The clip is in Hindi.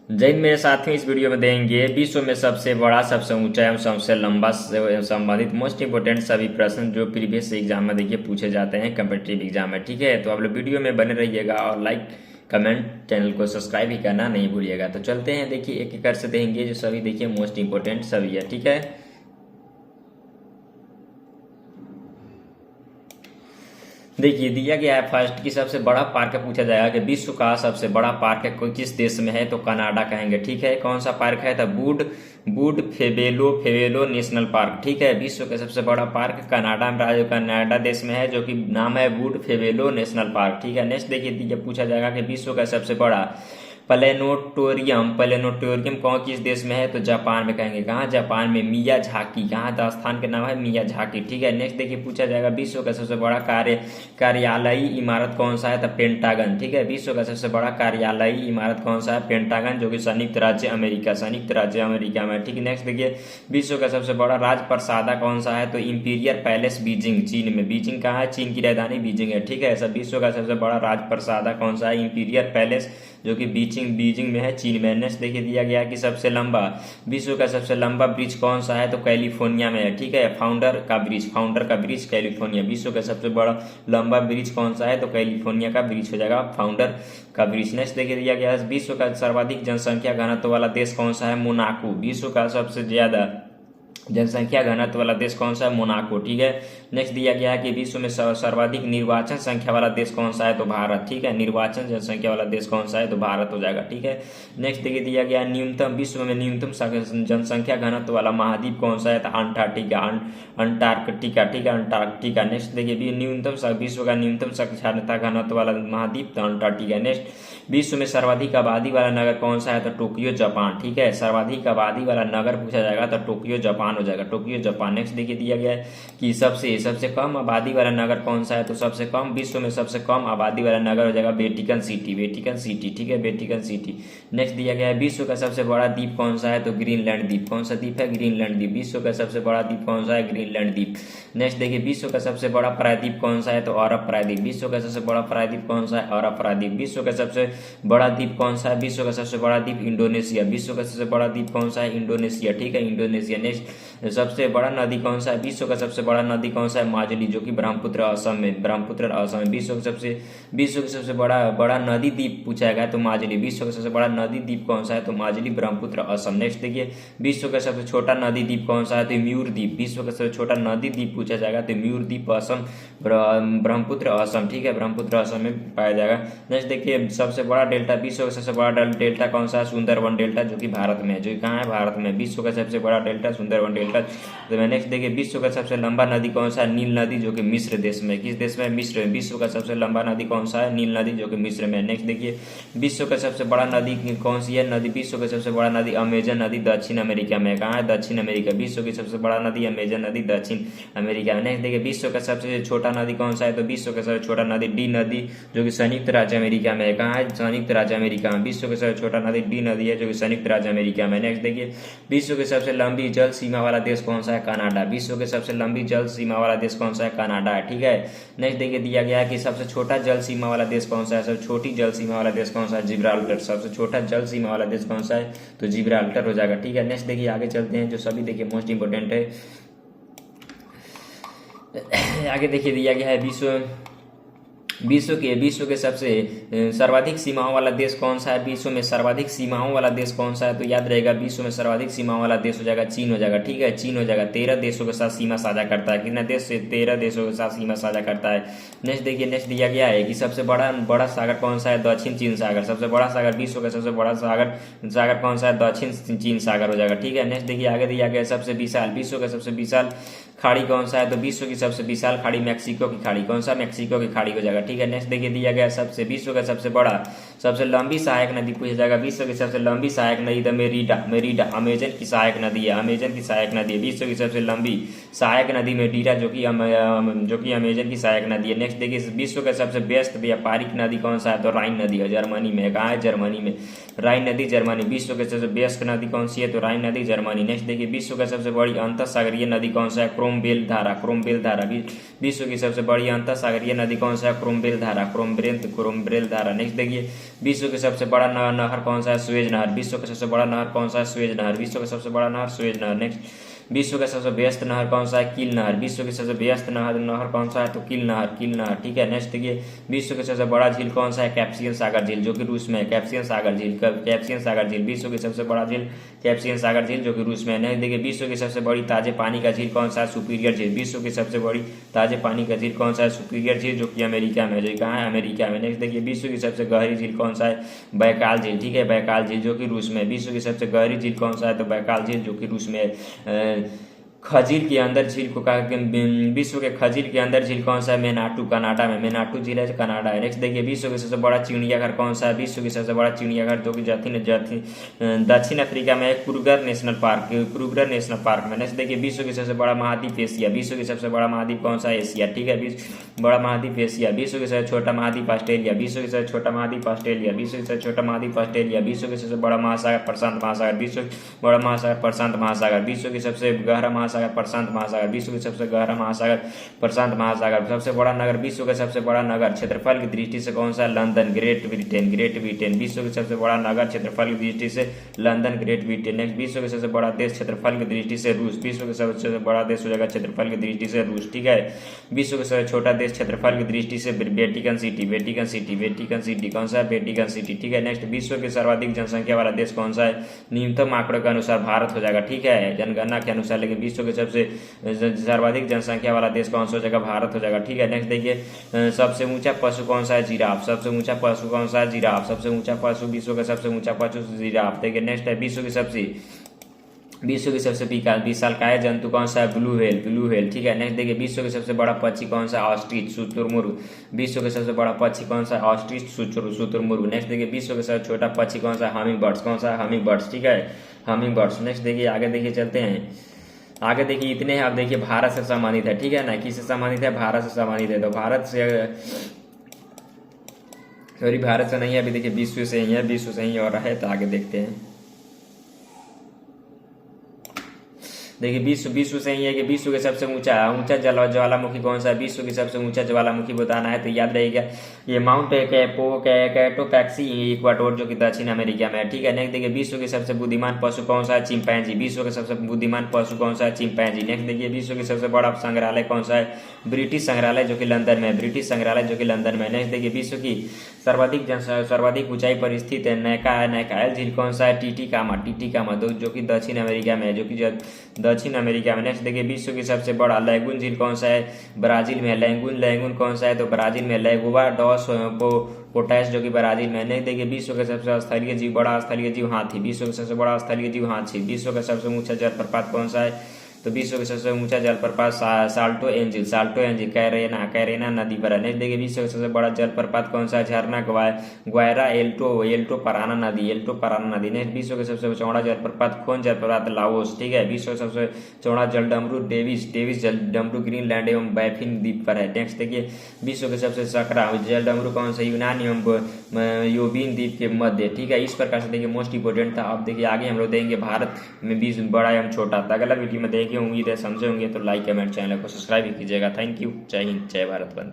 जैन मेरे साथियों, इस वीडियो में देंगे विश्व में सबसे बड़ा, सबसे ऊंचा एवं सबसे लंबा से संबंधित मोस्ट इंपोर्टेंट सभी प्रश्न जो प्रीवियस एग्जाम में देखिए पूछे जाते हैं कम्पिटिटिव एग्जाम में। ठीक है, तो आप लोग वीडियो में बने रहिएगा और लाइक कमेंट चैनल को सब्सक्राइब भी करना नहीं भूलिएगा। तो चलते हैं, देखिए एक एक करके देंगे जो सभी देखिए मोस्ट इंपोर्टेंट सभी है। ठीक है, देखिए दिया गया है फर्स्ट की सबसे बड़ा पार्क पूछा जाएगा कि विश्व का सबसे बड़ा पार्क है कोई किस देश में है, तो कनाडा कहेंगे। ठीक है, कौन सा पार्क है, तो बूड बूड फेवेलो नेशनल पार्क। ठीक है, विश्व का सबसे बड़ा पार्क कनाडा में, राज्य कनाडा देश में है, जो कि नाम है बूड फेवेलो नेशनल पार्क। ठीक है, नेक्स्ट देखिए पूछा जाएगा कि विश्व का सबसे बड़ा प्लेनेटोरियम कौन किस देश में है, तो जापान में कहेंगे। कहाँ, जापान में मियाजाकी। कहाँ, तो स्थान का नाम है मियाजाकी। ठीक है, नेक्स्ट देखिए पूछा जाएगा विश्व का सबसे बड़ा कार्यालयी इमारत कौन सा है, तो पेंटागन। ठीक है, विश्व का सबसे बड़ा कार्यालयी इमारत कौन सा है, पेंटागन, जो कि संयुक्त राज्य अमेरिका में। ठीक है, नेक्स्ट देखिए विश्व का सबसे बड़ा राजप्रसादा कौन सा है, तो इंपीरियल पैलेस बीजिंग, चीन में। बीजिंग कहाँ है, चीन की राजधानी बीजिंग है। ठीक है, सब विश्व का सबसे बड़ा राजप्रसादा कौन सा है, इंपीरियल पैलेस, जो कि बीजिंग में है, चीन में। नेक्स्ट देखिए दिया गया कि सबसे लंबा, विश्व का सबसे लंबा ब्रिज कौन सा है, तो कैलिफोर्निया में है। ठीक है, फाउंडर का ब्रिज कैलिफोर्निया। विश्व का सबसे बड़ा लंबा ब्रिज कौन सा है, तो कैलिफोर्निया का ब्रिज हो जाएगा, फाउंडर का ब्रिज। नेक्स्ट देखिए दिया गया है विश्व का सर्वाधिक जनसंख्या घनत्व वाला देश कौन सा है, मोनाको। विश्व का सबसे ज्यादा जनसंख्या घनत्व वाला देश कौन सा है, मोनाको। ठीक है, नेक्स्ट दिया गया है कि विश्व में सर्वाधिक निर्वाचन संख्या वाला देश कौन सा है, तो भारत। ठीक है, निर्वाचन जनसंख्या वाला देश कौन सा है, तो भारत हो जाएगा। ठीक है, नेक्स्ट देखिए दिया गया है न्यूनतम, विश्व में न्यूनतम जनसंख्या घनत्व वाला महाद्वीप कौन सा है, तो अंटार्कटिका। ठीक है, अंटार्कटिका। नेक्स्ट देखिए न्यूनतम, विश्व का न्यूनतम साक्षरता घनत्व वाला महाद्वीप, तो अंटार्कटिका। नेक्स्ट विश्व में सर्वाधिक आबादी वाला नगर कौन सा है, तो टोक्यो, जापान। ठीक है, सर्वाधिक आबादी वाला नगर पूछा जाएगा तो टोक्यो, जापान हो जाएगा, टोक्यो, जापान। नेक्स्ट देखिए दिया गया है कि सबसे कम आबादी वाला नगर कौन सा है, तो सबसे कम, विश्व में सबसे कम आबादी वाला नगर हो जाएगा वेटिकन सिटी। ठीक है, वेटिकन सिटी। नेक्स्ट दिया गया है विश्व का सबसे बड़ा द्वीप कौन सा है, तो ग्रीनलैंड द्वीप। कौन सा द्वीप है, ग्रीनलैंड द्वीप। विश्व का सबसे बड़ा द्वीप कौन सा है, ग्रीनलैंड द्वीप। नेक्स्ट देखिए विश्व का सबसे बड़ा प्रायद्वीप कौन सा है, तो अरब प्रायद्वीप। विश्व का सबसे बड़ा प्रायद्वीप कौन सा है, अरब प्रायद्वीप। विश्व का सबसे बड़ा द्वीप कौन सा है, विश्व का सबसे बड़ा द्वीप इंडोनेशिया। विश्व का सबसे बड़ा द्वीप कौन सा है, इंडोनेशिया। ठीक है, इंडोनेशिया। नेक्स्ट सबसे बड़ा नदी कौन सा है, विश्व का सबसे बड़ा नदी कौन सा है, माजुली, जो कि ब्रह्मपुत्र असम में। विश्व का सबसे बड़ा नदी द्वीप पूछा गया तो माजुली। विश्व का सबसे बड़ा नदी द्वीप कौन सा है, तो माजुली, ब्रह्मपुत्र असम। नेक्स्ट देखिए विश्व का सबसे छोटा नदी द्वीप कौन सा है, तो म्यूर द्वीप। विश्व का सबसे छोटा नदी द्वीप पूछा जाएगा तो म्यूर द्वीप, असम, ब्रह्मपुत्र असम। ठीक है, ब्रह्मपुत्र असम में पाया जाएगा। नेक्स्ट देखिए सबसे बड़ा डेल्टा, विश्व का सबसे बड़ा डेल्टा कौन सा है, सुंदरवन डेल्टा, जो कि भारत में है, जो कहाँ है, भारत में। विश्व का सबसे बड़ा डेल्टा सुंदरवन डेल्टा। तो नेक्स्ट देखिए विश्व का सबसे लंबा नदी कौन सा है, नील नदी, जो कि मिस्र देश में। किस देश में, मिस्र में। विश्व का सबसे लंबा नदी कौन सा है, नील नदी, जो कि मिस्र में। नेक्स्ट देखिए विश्व का सबसे बड़ा नदी कौन सी है, नदी, विश्व का सबसे बड़ा नदी अमेजन नदी, दक्षिण अमेरिका में। कहाँ है, दक्षिण अमेरिका। विश्व की सबसे बड़ा नदी अमेजन नदी, दक्षिण अमेरिका में। नेक्स्ट देखिए विश्व का सबसे छोटा नदी कौन सा है, तो विश्व का सबसे छोटा नदी डी नदी, जो कि संयुक्त राज्य अमेरिका में है। कहाँ है, संयुक्त राज्य अमेरिका में। विश्व का सबसे छोटा नदी डी नदी है, जो कि संयुक्त राज्य अमेरिका में। नेक्स्ट देखिए विश्व के सबसे लंबी जल सीमा वाला देश कौन सा है, कनाडा। विश्व के सबसे लंबी जल सीमा वाला देश कौन सा है, कनाडा है। ठीक है, नेक्स्ट देखिए दिया गया है कि सबसे छोटा जल सीमा वाला देश कौन सा है, सबसे छोटी जल सीमा वाला देश कौन सा है, जिब्राल्टर। सबसे छोटा जल सीमा वाला देश कौन सा है, तो जिब्राल्टर हो जाएगा। ठीक है, नेक्स्ट देखिए आगे चलते हैं जो सभी देखिए मोस्ट इंपोर्टेंट है। आगे देखिए दिया गया है विश्व के सबसे सर्वाधिक सीमाओं वाला देश कौन सा है, विश्व में सर्वाधिक सीमाओं वाला देश कौन सा है, तो याद रहेगा विश्व में सर्वाधिक सीमाओं वाला देश हो जाएगा चीन हो जाएगा। ठीक है, चीन हो जाएगा। 13 देशों के साथ सीमा साझा करता है। कितना देश से, 13 देशों के साथ सीमा साझा करता है। नेक्स्ट देखिए नेक्स्ट दिया गया है कि सबसे बड़ा सागर कौन सा है, दक्षिण चीन सागर। सबसे बड़ा सागर, विश्व का सबसे बड़ा सागर कौन सा है, दक्षिण चीन सागर हो जाएगा। ठीक है, नेक्स्ट देखिए आगे दिया गया सबसे विशाल, विश्व का सबसे विशाल खाड़ी कौन सा है, तो विश्व की सबसे विशाल खाड़ी मैक्सिको की खाड़ी। कौन सा, मैक्सिको की खाड़ी हो जाएगा। ठीक है, नेक्स्ट देखिए दिया गया सबसे विश्व का सबसे बड़ा सबसे लंबी सहायक नदी पूछा जाएगा। विश्व की सबसे लंबी सहायक नदी तो मेरीडा अमेजन की सहायक नदी है, अमेजन की सहायक नदी है। विश्व की सबसे लंबी सहायक नदी मेरीडा, जो कि अमेजन की सहायक नदी है। नेक्स्ट देखिए विश्व का सबसे व्यस्त व्यापारिक नदी कौन सा है, तो राइन नदी है, जर्मनी में। कहाँ है, जर्मनी में, राइन नदी, जर्मनी। विश्व की सबसे व्यस्त नदी कौन सी है, तो राइन नदी, जर्मनी। नेक्स्ट देखिए विश्व का सबसे बड़ी अंतः सागरीय नदी कौन सा है, क्रोमबेल धारा, क्रोमबेल धारा। विश्व की सबसे बड़ी अंतःसागरीय नदी कौन सा है? क्रोमबेल धारा, क्रोमबेल धारा। नेक्स्ट देखिए, विश्व के सबसे बड़ा नहर कौन सा है? सुएज नहर। विश्व का सबसे बड़ा नहर कौन सा है? सुएज नहर। विश्व का सबसे बड़ा नहर सुएज नहर। नेक्स्ट, विश्व का सबसे व्यस्त नहर कौन सा है? कील नहर। विश्व की सबसे व्यस्त नहर कौन सा है? तो कील नहर। ठीक है। नेक्स्ट देखिए, विश्व का सबसे बड़ा झील कौन सा है? कैस्पियन सागर झील, जो कि रूस में है। कैस्पियन सागर झील विश्व की सबसे बड़ा झील कैस्पियन सागर झील, जो कि रूस में है। नेक्स्ट देखिए, विश्व की सबसे बड़ी ताजे पानी का झील कौन सा है? सुपीरियर झील। विश्व की सबसे बड़ी ताजे पानी का झील कौन सा है? सुपीरियर झील, जो कि अमेरिका में, जो कहाँ है? अमेरिका में। नेक्स्ट देखिए, विश्व की सबसे गहरी झील कौन सा है? बैकाल झील। ठीक है, बैकाल झील, जो कि रूस में। विश्व की सबसे गहरी झील कौन सा है? तो बैकाल झील, जो कि रूस में है। खजीर के अंदर झील को कहा, विश्व के खजीर के अंदर झील कौन सा है? मेनाटू, कनाडा में। मेनाटू झील है, कनाडा है। नेक्स्ट देखिए, विश्व के सबसे बड़ा चिड़ियाघर कौन सा है? विश्व की सबसे बड़ा चिड़ियाघर, जो कि दक्षिण अफ्रीका में है, क्रूगर नेशनल पार्क में। नेक्स्ट देखिए, विश्व की सबसे बड़ा महाद्वीप एशिया। विश्व की सबसे बड़ा महाद्वीप कौन सा है? एशिया। ठीक है, बड़ा महाद्वीप एशिया। विश्व के सबसे छोटा महाद्वीप ऑस्ट्रेलिया। विश्व के सबसे छोटा महाद्वीप ऑस्ट्रेलिया। विश्व के सबसे छोटा महाद्वीप ऑस्ट्रेलिया। विश्व के सबसे बड़ा महासागर प्रशांत महासागर। विश्व बड़ा महासागर प्रशांत महासागर। विश्व की सबसे गहरा महासागर प्रशांत महासागर। विश्व की सबसे गहरा महासागर प्रशांत महासागर। सबसे बड़ा नगर, विश्व का सबसे बड़ा नगर क्षेत्रफल की दृष्टि से कौन सा है? London, great Britain. विश्व के सबसे बड़ा नगर क्षेत्रफल की दृष्टि से लंदन, ग्रेट ब्रिटेन। नेक्स्ट, विश्व के सबसे बड़ा देश क्षेत्रफल की दृष्टि से रूस। विश्व के सबसे बड़ा देश हो जाएगा क्षेत्रफल की दृष्टि से रूस। ठीक है। विश्व के सबसे छोटा देश क्षेत्रफल की दृष्टि से वेटिकन सिटी। कौन सा है? Vatican city. ठीक है। नेक्स्ट, विश्व के सर्वाधिक जनसंख्या वाला देश कौन सा है? न्यूनतम आंकड़ों के अनुसार भारत हो जाएगा। ठीक है, जनगणना के अनुसार, लेकिन विश्व के सबसे सर्वाधिक जनसंख्या वाला देश कौन सा हो जाएगा? भारत हो जाएगा। ठीक है। नेक्स्ट देखिए, सबसे ऊंचा पशु कौन सा है? जिराफ। सबसे ऊंचा पशु कौन सा है? जिराफ। सबसे ऊंचा पशु, विश्व का सबसे ऊंचा पशु जिराफ। देखिए, नेक्स्ट है, विश्व की सबसे विशालकाय जंतु कौन सा है? Blue whale. ठीक है। नेक्स्ट देखिए, विश्व के सबसे बड़ा पक्षी कौन सा? ऑस्ट्रिच, शुतुरमुर्ग। विश्व के सबसे बड़ा पक्षी कौन सा? ऑस्ट्रिच, शुतुरमुर्ग। नेक्स्ट देखिए, विश्व के सबसे छोटा पक्षी कौन सा? Humming birds. कौन सा? Humming birds. ठीक है, हमिंग बर्ड्स। नेक्स्ट देखिए, आगे देखिए, चलते हैं आगे। देखिए, इतने हैं। अब देखिए, भारत से संबंधित है। ठीक है ना, किससे संबंधित है? भारत से संबंधित है। तो भारत से नहीं है, अभी देखिए विश्व से ही और है। तो आगे देखते हैं। देखिए, विश्व से ही है कि विश्व के सबसे ऊंचा ज्वालामुखी कौन सा है? विश्व की सबसे ऊंचा ज्वालामुखी बताना है तो याद रहेगा ये माउंट कैटोपैक्सी इक्वाटोर, जो कि दक्षिण अमेरिका में है। ठीक है। नेक्स्ट देखिए, विश्व के सबसे बुद्धिमान पशु कौन सा है? चिंपैंजी। विश्व का सबसे बुद्धिमान पशु कौन सा है? चिंपैंजी। नेक्स्ट देखिए, विश्व के सबसे बड़ा संग्रहालय कौन सा है? ब्रिटिश संग्रहालय, जो कि लंदन में। नेक्स्ट देखिए, विश्व की सर्वाधिक ऊंचाई पर स्थित है नैकायल झील कौन सा है? टिटिकामा, जो कि दक्षिण अमेरिका में है, दक्षिण अमेरिका में। नेक्स्ट देखिए, विश्व की सबसे बड़ा लैगून झील कौन सा है? ब्राजील में। लैगून कौन सा है? तो ब्राजील में। लैगोवा डॉस पोटैश, जो कि ब्राजील में। नेक्स्ट देखिए, विश्व का सबसे बड़ा स्थलीय जीव हाथी। विश्व का सबसे बड़ा स्थलीय जीव हाथी। विश्व का सबसे ऊंचा जलप्रपात कौन सा है? तो विश्व के सबसे ऊंचा जलप्रपात साल्टो एंजिल, कैरेना नदी पर है। नेक्स्ट देखिए, विश्व का सबसे बड़ा जलप्रपात कौन सा? झरना ग्वायरा एल्टो पराना नदी। नेक्स्ट, विश्व के सबसे चौड़ा जलप्रपात कौन जलप्रपात? लाओस। ठीक है। विश्व का सबसे चौड़ा जलडमरू डेविस जलडमरू ग्रीनलैंड एवं बैफिन द्वीप पर है। नेक्स्ट देखिए, विश्व के सबसे सकरा जलडमरू कौन सा? यूनान एवं योबीन द्वीप के मध्य। ठीक है। इस प्रकार से देखिए मोस्ट इंपोर्टेंट था। अब देखिए, आगे हम लोग देखेंगे भारत में विश्व बड़ा एवं छोटा। अगला वीडियो में देखेंगे, उम्मीद है समझे होंगे। तो लाइक कमेंट चैनल को सब्सक्राइब भी कीजिएगा। Thank you. जय हिंद, जय भारत, वंदे।